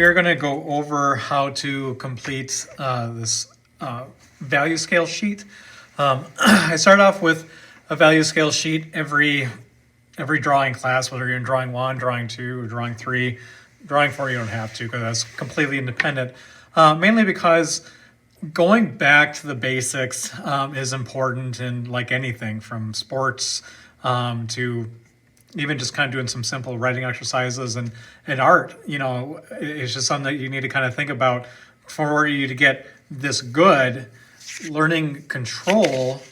we are going to go over how to complete this value scale sheet. I start off with a value scale sheet every drawing class, whether you're in drawing 1, drawing 2, or drawing 3. Drawing 4 you don't have to because that's completely independent. Mainly because going back to the basics is important in like anything from sports to even just kind of doing some simple writing exercises and art. You know, it's just something that you need to kind of think about for you to get this good. Learning control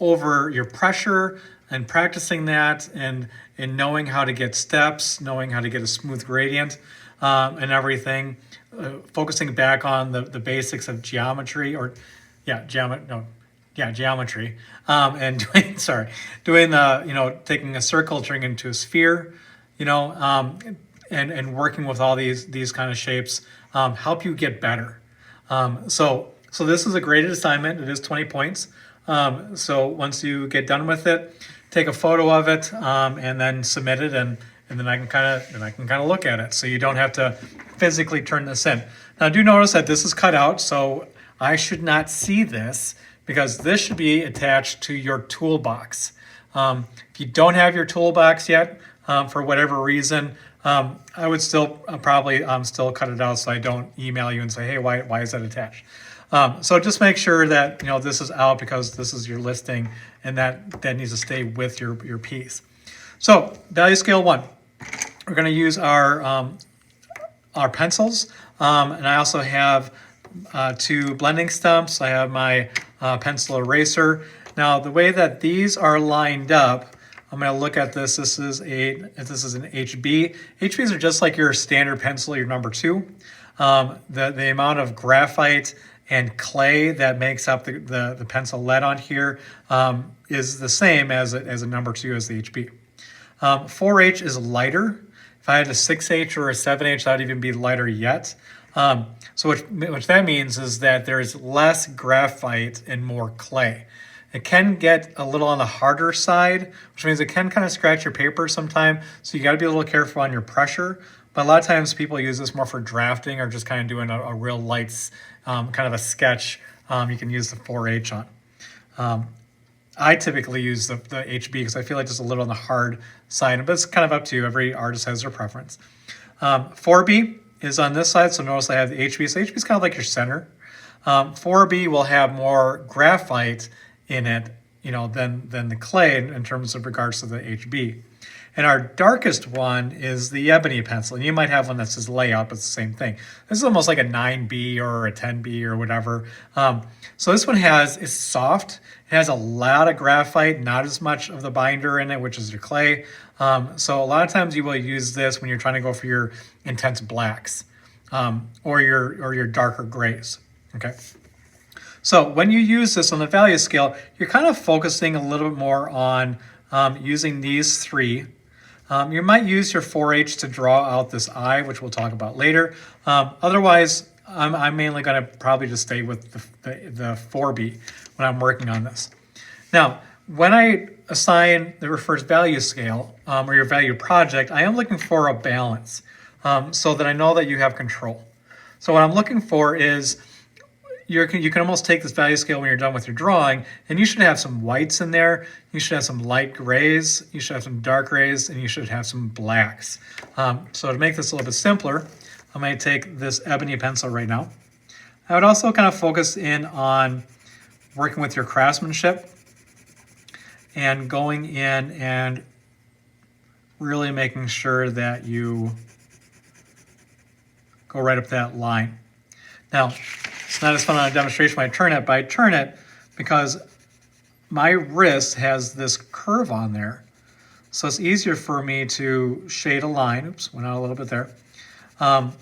over your pressure and practicing that and knowing how to get steps, knowing how to get a smooth gradient and everything, focusing back on the basics of geometry geometry, and doing the, taking a circle, turning into a sphere, and working with all these kind of shapes help you get better. So this is a graded assignment. It is 20 points. So once you get done with it, take a photo of it and then submit it, and then I can kind of look at it. So you don't have to physically turn this in. Now do notice that this is cut out, so I should not see this because this should be attached to your toolbox. If you don't have your toolbox yet, for whatever reason, I would still probably still cut it out so I don't email you and say, hey, why is that attached? So just make sure that this is out because this is your listing and that needs to stay with your piece. So value scale 1, we're going to use our pencils, and I also have 2 blending stumps. I have my pencil eraser. Now the way that these are lined up, I'm going to look at this. This is an HB. HBs are just like your standard pencil, your number 2. The amount of graphite and clay that makes up the pencil lead on here is the same as a number 2 as the HB. 4H is lighter. If I had a 6H or a 7H, that would even be lighter yet. So which that means is that there is less graphite and more clay. It can get a little on the harder side, which means it can kind of scratch your paper sometime. So you got to be a little careful on your pressure. But a lot of times people use this more for drafting or just kind of doing a real light, kind of a sketch. You can use the 4H on. I typically use the HB because I feel like it's a little on the hard side, but it's kind of up to you. Every artist has their preference. 4B is on this side, so notice I have the HB. So HB is kind of like your center. 4B will have more graphite in it, than the clay in terms of regards to the HB. And our darkest one is the ebony pencil. And you might have one that says layout, but it's the same thing. This is almost like a 9B or a 10B or whatever. So this one is soft. It has a lot of graphite, not as much of the binder in it, which is your clay. So a lot of times you will use this when you're trying to go for your intense blacks or your darker grays. Okay. So when you use this on the value scale, you're kind of focusing a little bit more on using these 3. You might use your 4H to draw out this eye, which we'll talk about later. Otherwise, I'm mainly going to probably just stay with the 4B when I'm working on this. Now, when I assign the first value scale or your value project, I am looking for a balance so that I know that you have control. So what I'm looking for is you can almost take this value scale when you're done with your drawing, and you should have some whites in there, you should have some light grays, you should have some dark grays, and you should have some blacks. So to make this a little bit simpler, I'm going to take this ebony pencil right now. I would also kind of focus in on working with your craftsmanship and going in and really making sure that you go right up that line. Now, it's not as fun on a demonstration when I turn it, but I turn it because my wrist has this curve on there. So it's easier for me to shade a line. Oops, went out a little bit there. And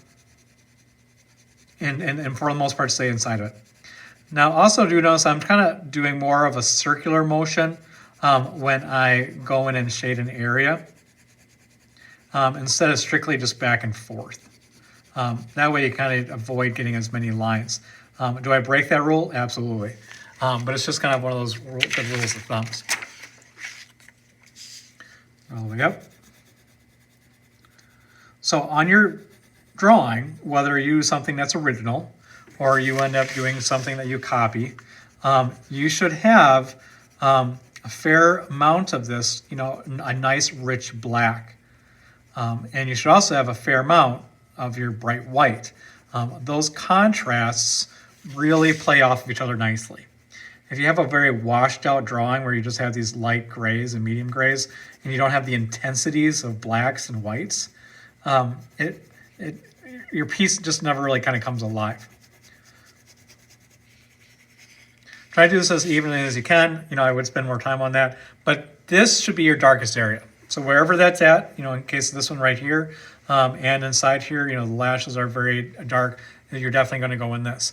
for the most part, stay inside of it. Now, also do notice I'm kind of doing more of a circular motion when I go in and shade an area instead of strictly just back and forth. That way you kind of avoid getting as many lines. Do I break that rule? Absolutely. But it's just kind of one of those good rules of thumbs. All the way up. So on your drawing, whether you use something that's original or you end up doing something that you copy, you should have a fair amount of this, a nice rich black. And you should also have a fair amount of your bright white. Those contrasts really play off of each other nicely. If you have a very washed out drawing where you just have these light grays and medium grays, and you don't have the intensities of blacks and whites, your piece just never really kind of comes alive. Try to do this as evenly as you can. I would spend more time on that, but this should be your darkest area. So wherever that's at, in case of this one right here, and inside here, the lashes are very dark, you're definitely going to go in this.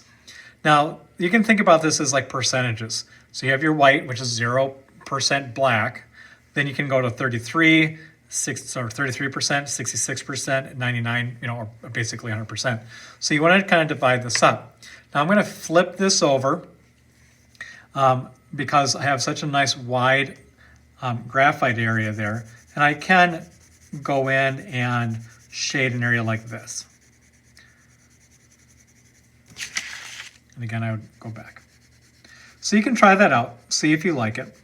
Now, you can think about this as like percentages. So you have your white, which is 0% black. Then you can go to 33, 33%, 66%, 99, or basically 100%. So you want to kind of divide this up. Now I'm going to flip this over because I have such a nice wide graphite area there. And I can go in and shade an area like this. And again, I would go back. So you can try that out, see if you like it.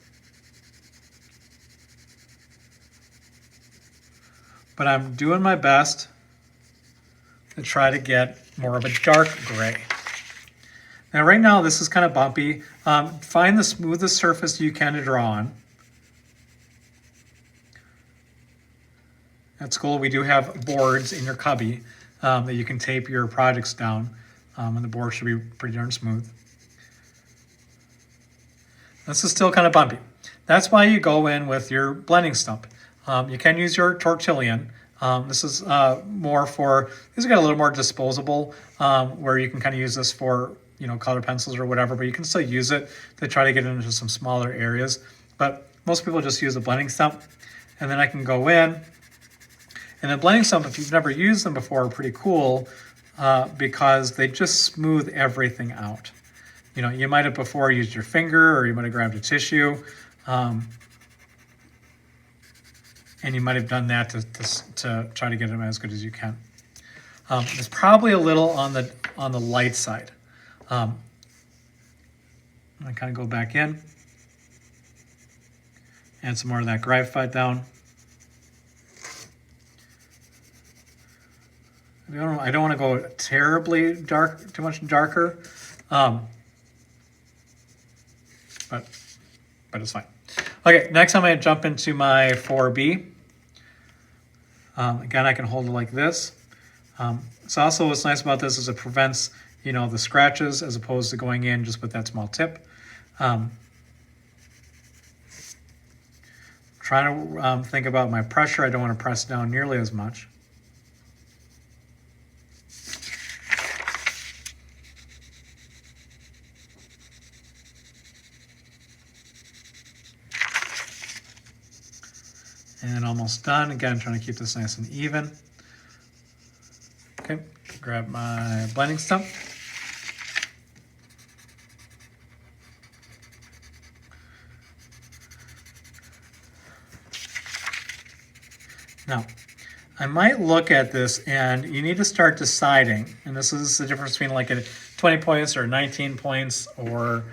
But I'm doing my best to try to get more of a dark gray. Now right now this is kind of bumpy. Find the smoothest surface you can to draw on. At school we do have boards in your cubby that you can tape your projects down, and the board should be pretty darn smooth. This is still kind of bumpy. That's why you go in with your blending stump. You can use your tortillon. This is more for, these got a little more disposable, where you can kind of use this for, color pencils or whatever, but you can still use it to try to get into some smaller areas. But most people just use a blending stump, and then I can go in. And the blending stump, if you've never used them before, are pretty cool because they just smooth everything out. You might have before used your finger, or you might have grabbed a tissue, and you might have done that to try to get them as good as you can. It's probably a little on the light side. I kind of go back in, add some more of that graphite down. I don't want to go terribly dark, too much darker, but it's fine. Okay, next I'm going to jump into my 4B. Again, I can hold it like this. So also what's nice about this is it prevents, the scratches as opposed to going in just with that small tip. Trying to think about my pressure. I don't want to press down nearly as much. And almost done. Again, trying to keep this nice and even. Okay, grab my blending stump. Now, I might look at this, and you need to start deciding, and this is the difference between like a 20 points or 19 points or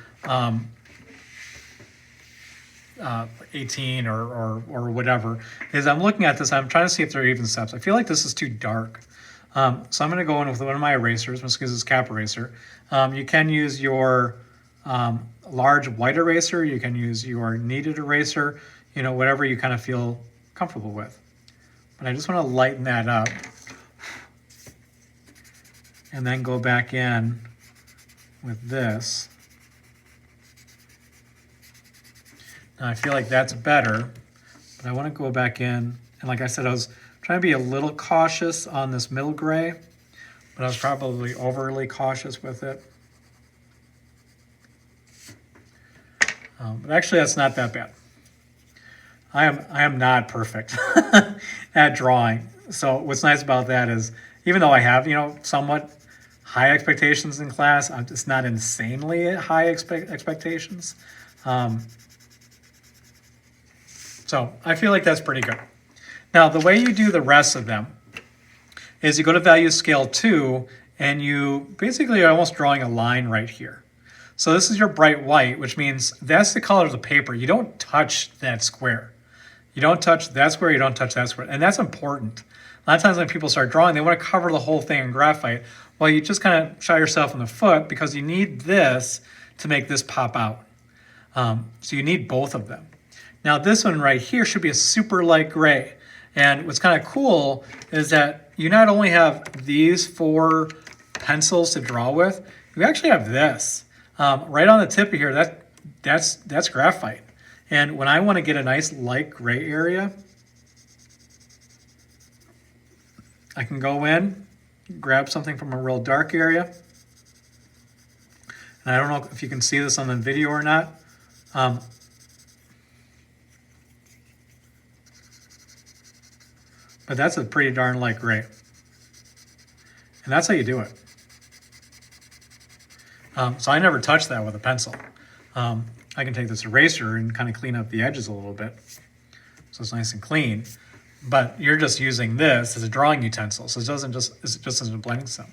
18 or whatever, is I'm looking at this, I'm trying to see if there are even steps. I feel like this is too dark. So I'm going to go in with one of my erasers. Let's use this cap eraser. You can use your large white eraser. You can use your kneaded eraser, whatever you kind of feel comfortable with. But I just want to lighten that up and then go back in with this. Now I feel like that's better, but I want to go back in. And like I said, I was trying to be a little cautious on this middle gray, but I was probably overly cautious with it. But actually that's not that bad. I am not perfect at drawing. So what's nice about that is, even though I have, somewhat high expectations in class, it's not insanely high expectations. So I feel like that's pretty good. Now, the way you do the rest of them is you go to value scale 2, and you basically are almost drawing a line right here. So this is your bright white, which means that's the color of the paper. You don't touch that square. You don't touch that square, you don't touch that square. And that's important. A lot of times when people start drawing, they want to cover the whole thing in graphite. Well, you just kind of shot yourself in the foot because you need this to make this pop out. So you need both of them. Now this one right here should be a super light gray. And what's kind of cool is that you not only have these 4 pencils to draw with, you actually have this. Right on the tip of here, that's graphite. And when I want to get a nice light gray area, I can go in, grab something from a real dark area. And I don't know if you can see this on the video or not. But that's a pretty darn light gray. And that's how you do it. So I never touch that with a pencil. I can take this eraser and kind of clean up the edges a little bit so it's nice and clean. But you're just using this as a drawing utensil, so it's just as a blending stone.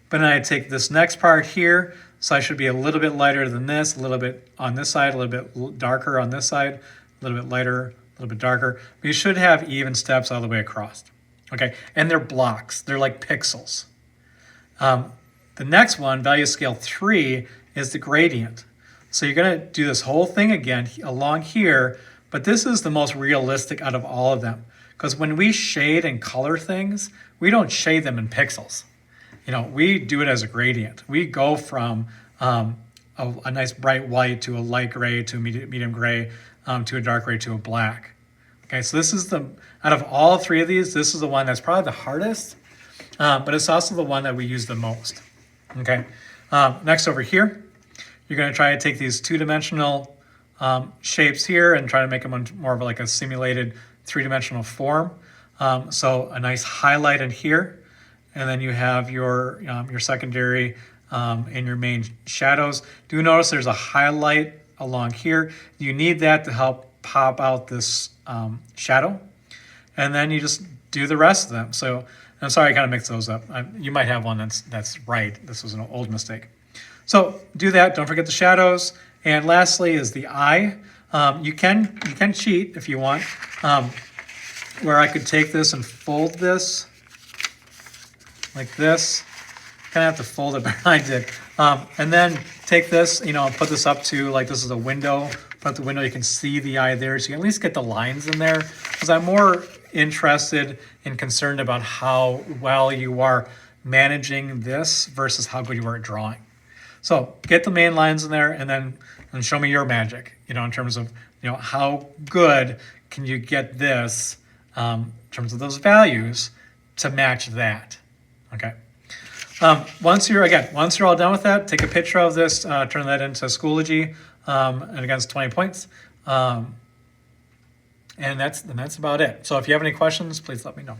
But then I take this next part here, so I should be a little bit lighter than this, a little bit on this side, a little bit darker on this side, a little bit lighter, a little bit darker. But you should have even steps all the way across. Okay, and they're blocks, they're like pixels. The next one, value scale 3, is the gradient. So you're going to do this whole thing again along here, but this is the most realistic out of all of them. Because when we shade and color things, we don't shade them in pixels. You know, we do it as a gradient. We go from a nice bright white to a light gray to a medium gray to a dark gray to a black. Okay, so this is out of all 3 of these, this is the one that's probably the hardest, but it's also the one that we use the most. Okay, next over here, you're going to try to take these 2-dimensional shapes here and try to make them more of like a simulated 3-dimensional form. So a nice highlight in here, and then you have your secondary and your main shadows. Do notice there's a highlight along here. You need that to help pop out this shadow, and then you just do the rest of them. So I'm sorry I kind of mixed those up. You might have one that's right. This was an old mistake. So do that. Don't forget the shadows. And lastly is the eye. You can cheat if you want, where I could take this and fold this like this. Kind of have to fold it behind it. And then take this, and put this up to, like, this is a window. Put up the window, you can see the eye there. So you can at least get the lines in there. Because I'm more interested and concerned about how well you are managing this versus how good you are at drawing. So get the main lines in there, and then show me your magic, in terms of, how good can you get this in terms of those values to match that, okay? Once you're all done with that, take a picture of this, turn that into Schoology, and again, it's 20 points. And that's about it. So if you have any questions, please let me know.